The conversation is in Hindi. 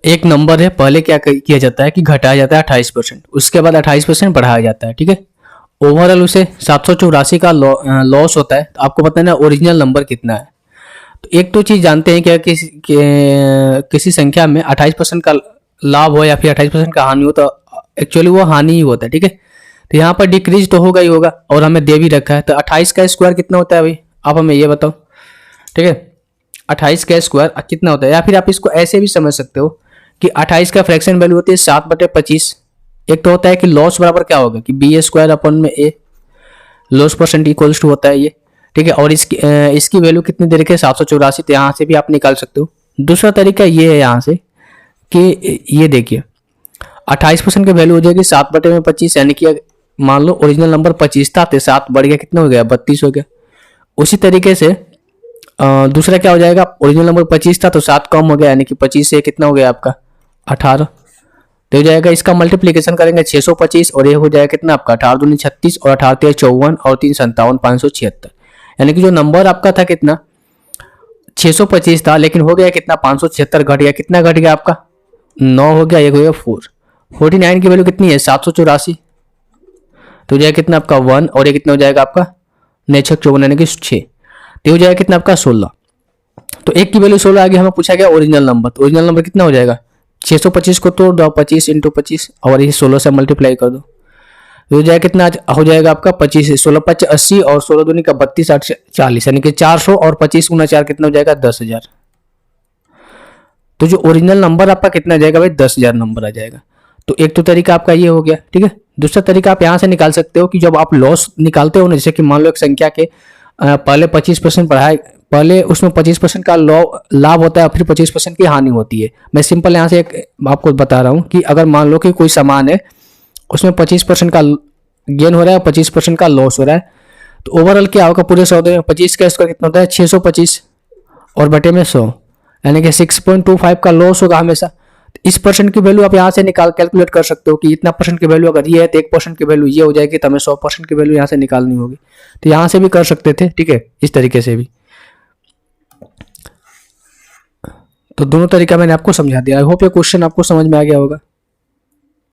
एक नंबर है, पहले क्या किया जाता है कि घटाया जाता है 28%, उसके बाद 28% बढ़ाया जाता है, ठीक है। ओवरऑल उसे 784 का लॉस होता है। तो आपको पता है ना ओरिजिनल नंबर कितना है। तो एक तो चीज़ जानते हैं क्या, किसी संख्या में 28% का लाभ हो या फिर 28% का हानि हो, तो एक्चुअली वो हानि ही होता है, ठीक है। तो यहाँ पर डिक्रीज तो होगा ही होगा, और हमें दे भी रखा है। तो 28 का स्क्वायर कितना होता है भाई, आप हमें ये बताओ, ठीक है। 28 का स्क्वायर कितना होता है, या फिर आप इसको ऐसे भी समझ सकते हो कि 28 का फ्रैक्शन वैल्यू होती है 7/25। एक तो होता है कि लॉस बराबर क्या होगा कि बी स्क्वायर अपन में ए, लॉस परसेंट इक्वल्स टू होता है ये, ठीक है। और इसकी वैल्यू कितनी दे रखी है 784, तो यहाँ से भी आप निकाल सकते हो। दूसरा तरीका ये है यहाँ से कि ये देखिए 28% की वैल्यू हो जाएगी 7/25, यानी कि मान लो ओरिजिनल नंबर 25 था, तो 7 बढ़ गया, कितना हो गया 32 हो गया। उसी तरीके से दूसरा क्या हो जाएगा, ओरिजिनल नंबर 25 था तो 7 कम हो गया, यानी कि 25 से कितना हो गया आपका 18। तो हो जाएगा, इसका मल्टीप्लीकेशन करेंगे 625, और ये हो जाएगा कितना आपका 18 दूनी 36, और 18 तेरह 54, और 3 57 576। यानी कि जो नंबर आपका था कितना 625 था, लेकिन हो गया कितना 576 घट गया। कितना घट गया आपका 9 हो गया, एक हो गया 4। 49 की वैल्यू कितनी है 784, तो हो जाएगा कितना आपका 1, और ये कितना हो जाएगा आपका 9×54 यानी कि 6। तो हो जाएगा कितना आपका 16। तो एक की वैल्यू 16 आ गई, हमें पूछा गया ओरिजिनल नंबर। तो ओरिजिनल नंबर कितना हो जाएगा 625 को तोड़ दो 25 × 25, और ये 16 से मल्टीप्लाई कर दो, तो हो जाएगा कितना हो जाएगा आपका 25, 16 5 80, और 16 दूनी का 32 8 40, यानी कि 400, और 25 × 4 कितना हो जाएगा 10,000। तो जो ओरिजिनल नंबर आपका कितना आ जाएगा भाई 10,000 नंबर आ जाएगा। तो एक तो तरीका आपका ये हो गया, ठीक है। दूसरा तरीका आप यहाँ से निकाल सकते हो कि जब आप लॉस निकालते हो ना, जैसे कि मान लो एक संख्या के पहले 25% बढ़ाए, पहले उसमें 25% का लाभ होता है, फिर 25% की हानि होती है। मैं सिंपल यहाँ से एक आपको बता रहा हूँ कि अगर मान लो कि कोई सामान है, उसमें 25% का गेन हो रहा है, 25% का लॉस हो रहा है, तो ओवरऑल क्या होगा पूरे सौदे में 25 का स्क्वायर कितना होता है 625, और बटे में 100, यानी कि 6.25 का लॉस होगा हमेशा। इस परसेंट की वैल्यू आप यहाँ से कैलकुलेट कर सकते हो कि इतना परसेंट की वैल्यू अगर ये है तो 1% की वैल्यू ये हो जाएगी, तो हमें 100% की वैल्यू यहाँ से निकालनी होगी। तो यहाँ से भी कर सकते थे, ठीक है, इस तरीके से भी। तो दोनों तरीका मैंने आपको समझा दिया। आई होप ये क्वेश्चन आपको समझ में आ गया होगा।